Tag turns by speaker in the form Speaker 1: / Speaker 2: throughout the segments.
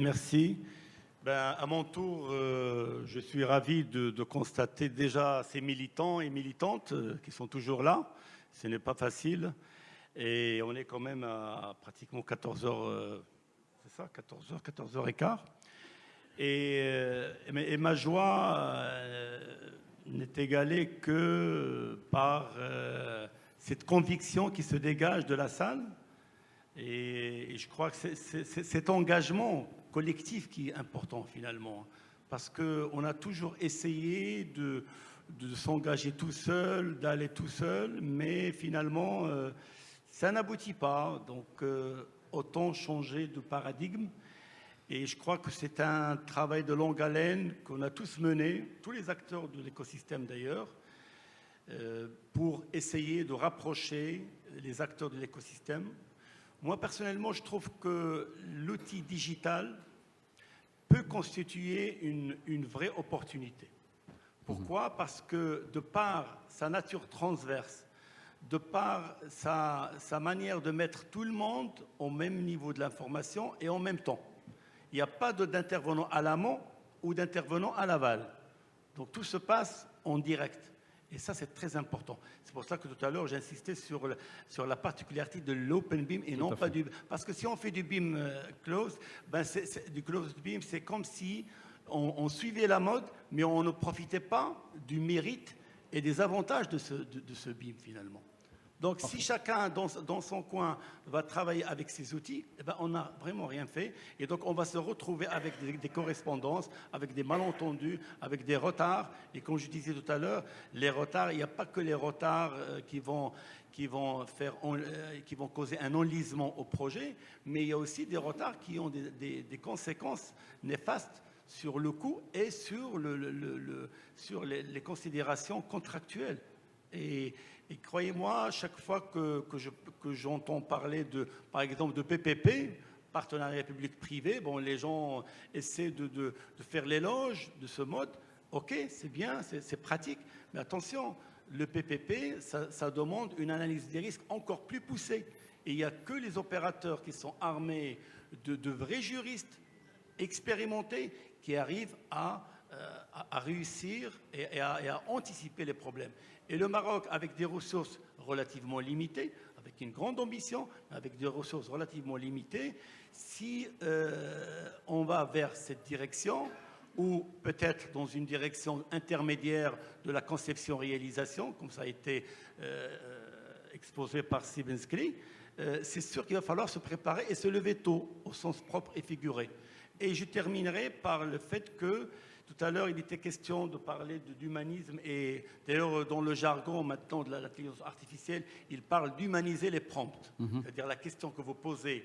Speaker 1: Merci. À mon tour, je suis ravi de constater déjà ces militants et militantes qui sont toujours là. Ce n'est pas facile. Et on est quand même à pratiquement 14 heures, c'est ça, 14 heures, 14 heures et quart. Et ma joie n'est égalée que par cette conviction qui se dégage de la salle. Et je crois que c'est cet engagement collectif qui est important finalement. Parce qu'on a toujours essayé de s'engager tout seul, d'aller tout seul, mais finalement, ça n'aboutit pas. Donc, autant changer de paradigme. Et je crois que c'est un travail de longue haleine qu'on a tous mené, tous les acteurs de l'écosystème d'ailleurs, pour essayer de rapprocher les acteurs de l'écosystème. Moi, personnellement, je trouve que l'outil digital peut constituer une vraie opportunité. Pourquoi? Parce que de par sa nature transverse, de par sa manière de mettre tout le monde au même niveau de l'information et en même temps. Il n'y a pas d'intervenant à l'amont ou d'intervenant à l'aval. Donc tout se passe en direct. Et ça, c'est très important. C'est pour ça que tout à l'heure, j'insistais sur la particularité de l'open beam et non pas du... Parce que si on fait du beam closed, du closed beam, c'est comme si on suivait la mode, mais on ne profitait pas du mérite et des avantages de ce beam, finalement. Donc, si chacun, dans son coin, va travailler avec ses outils, on n'a vraiment rien fait. Et donc, on va se retrouver avec des correspondances, avec des malentendus, avec des retards. Et comme je disais tout à l'heure, les retards, il n'y a pas que les retards qui vont causer un enlisement au projet, mais il y a aussi des retards qui ont des conséquences néfastes sur le coût et sur les considérations contractuelles. Et croyez-moi, chaque fois que j'entends parler par exemple, de PPP, partenariat public-privé, les gens essaient de faire l'éloge de ce mode. OK, c'est bien, c'est pratique, mais attention, le PPP, ça demande une analyse des risques encore plus poussée. Et il n'y a que les opérateurs qui sont armés de vrais juristes expérimentés qui arrivent à réussir et à anticiper les problèmes. Et le Maroc, avec des ressources relativement limitées, avec une grande ambition, avec des ressources relativement limitées, si on va vers cette direction, ou peut-être dans une direction intermédiaire de la conception-réalisation, comme ça a été exposé par Sibinski, c'est sûr qu'il va falloir se préparer et se lever tôt, au sens propre et figuré. Et je terminerai par le fait que tout à l'heure, il était question de parler d'humanisme et d'ailleurs, dans le jargon maintenant de l'intelligence artificielle, il parle d'humaniser les prompts. C'est-à-dire la question que vous posez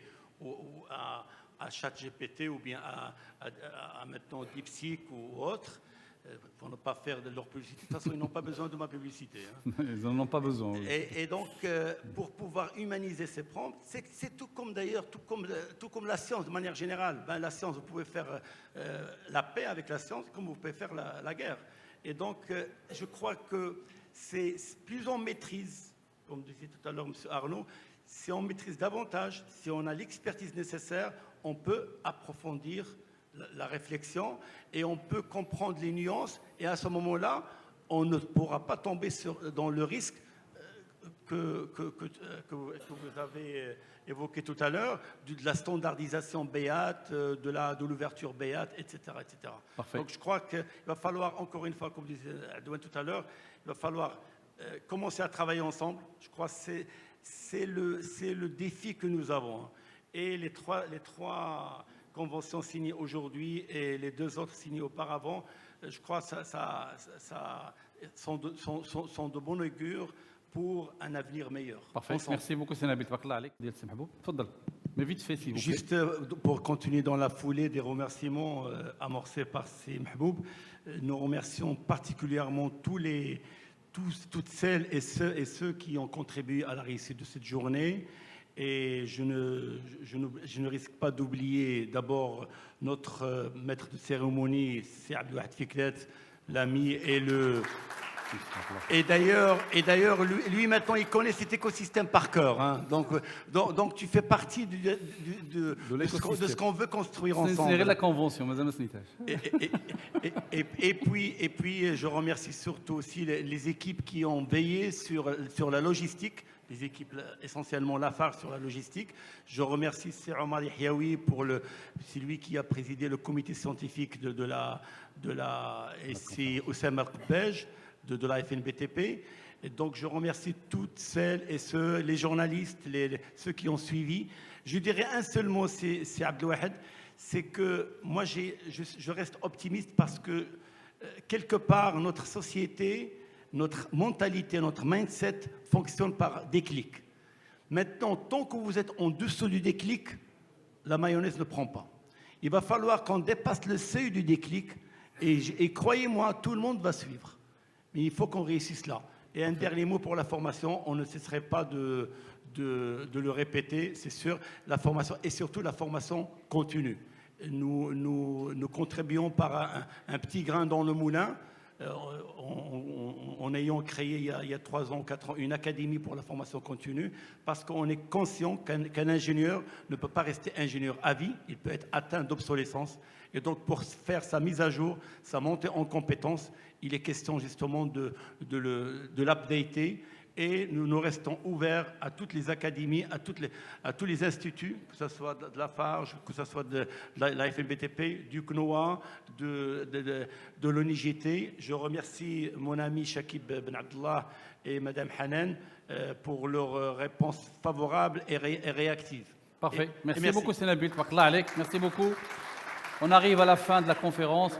Speaker 1: à ChatGPT ou bien à maintenant DeepSeek ou autre, pour ne pas faire de leur publicité. De toute façon, ils n'ont pas besoin de ma publicité. Hein.
Speaker 2: Ils n'en ont pas besoin. Oui.
Speaker 1: Et donc, pour pouvoir humaniser ces prompts, c'est tout comme d'ailleurs, tout comme la science de manière générale. La science, vous pouvez faire la paix avec la science comme vous pouvez faire la guerre. Et donc, je crois que c'est plus on maîtrise, comme disait tout à l'heure M. Arnaud, si on maîtrise davantage, si on a l'expertise nécessaire, on peut approfondir la réflexion et on peut comprendre les nuances et à ce moment-là, on ne pourra pas tomber dans le risque que vous avez évoqué tout à l'heure, de la standardisation BEAT, de l'ouverture BEAT, etc. etc. Donc je crois qu'il va falloir, encore une fois, comme disait Adouane tout à l'heure, il va falloir commencer à travailler ensemble. Je crois que c'est le défi que nous avons. Et les trois conventions signées aujourd'hui et les deux autres signées auparavant, je crois que ça sont de bon augure pour un avenir meilleur.
Speaker 2: Parfait. Ensemble. Merci beaucoup, Sénabil. Mais vite fait, s'il vous plaît.
Speaker 1: Juste pour continuer dans la foulée des remerciements amorcés par ces Mahboub, nous remercions particulièrement toutes celles et ceux qui ont contribué à la réussite de cette journée. Et je ne risque pas d'oublier d'abord notre maître de cérémonie, c'est Abdouahad Fikret, l'ami et le Et d'ailleurs, lui maintenant, il connaît cet écosystème par cœur. Hein. Donc, tu fais partie de ce qu'on veut construire
Speaker 2: C'est
Speaker 1: ensemble.
Speaker 2: la convention, madame Snitash.
Speaker 1: Et puis, je remercie surtout aussi les équipes qui ont veillé sur la logistique, les équipes essentiellement Lafarge sur la logistique. Je remercie Omar Yahyaoui c'est lui qui a présidé le comité scientifique et c'est Oussama Koubej de la FNBTP. Et donc je remercie toutes celles et ceux, les journalistes, ceux qui ont suivi. Je dirais un seul mot, c'est Abdelwahed, c'est que moi je reste optimiste parce que quelque part notre société, notre mentalité, notre mindset fonctionne par déclic. Maintenant, tant que vous êtes en dessous du déclic, la mayonnaise ne prend pas. Il va falloir qu'on dépasse le seuil du déclic et croyez-moi, tout le monde va suivre. Mais il faut qu'on réussisse là. Et un dernier mot pour la formation, on ne cesserait pas de le répéter, c'est sûr, la formation et surtout la formation continue. Nous contribuons par un petit grain dans le moulin. En ayant créé il y a 3 ans, 4 ans, une académie pour la formation continue, parce qu'on est conscient qu'un ingénieur ne peut pas rester ingénieur à vie, il peut être atteint d'obsolescence. Et donc, pour faire sa mise à jour, sa montée en compétences, il est question justement de l'updater. Et nous restons ouverts à toutes les académies, à tous les instituts, que ce soit de Lafarge, que ce soit de la FNBTP, du CNOA, de l'ONIGT. Je remercie mon ami Shakib Ben Abdallah et Madame Hanan pour leurs réponses favorables et réactives.
Speaker 2: Parfait. Merci beaucoup, Sénabil. Merci beaucoup. On arrive à la fin de la conférence.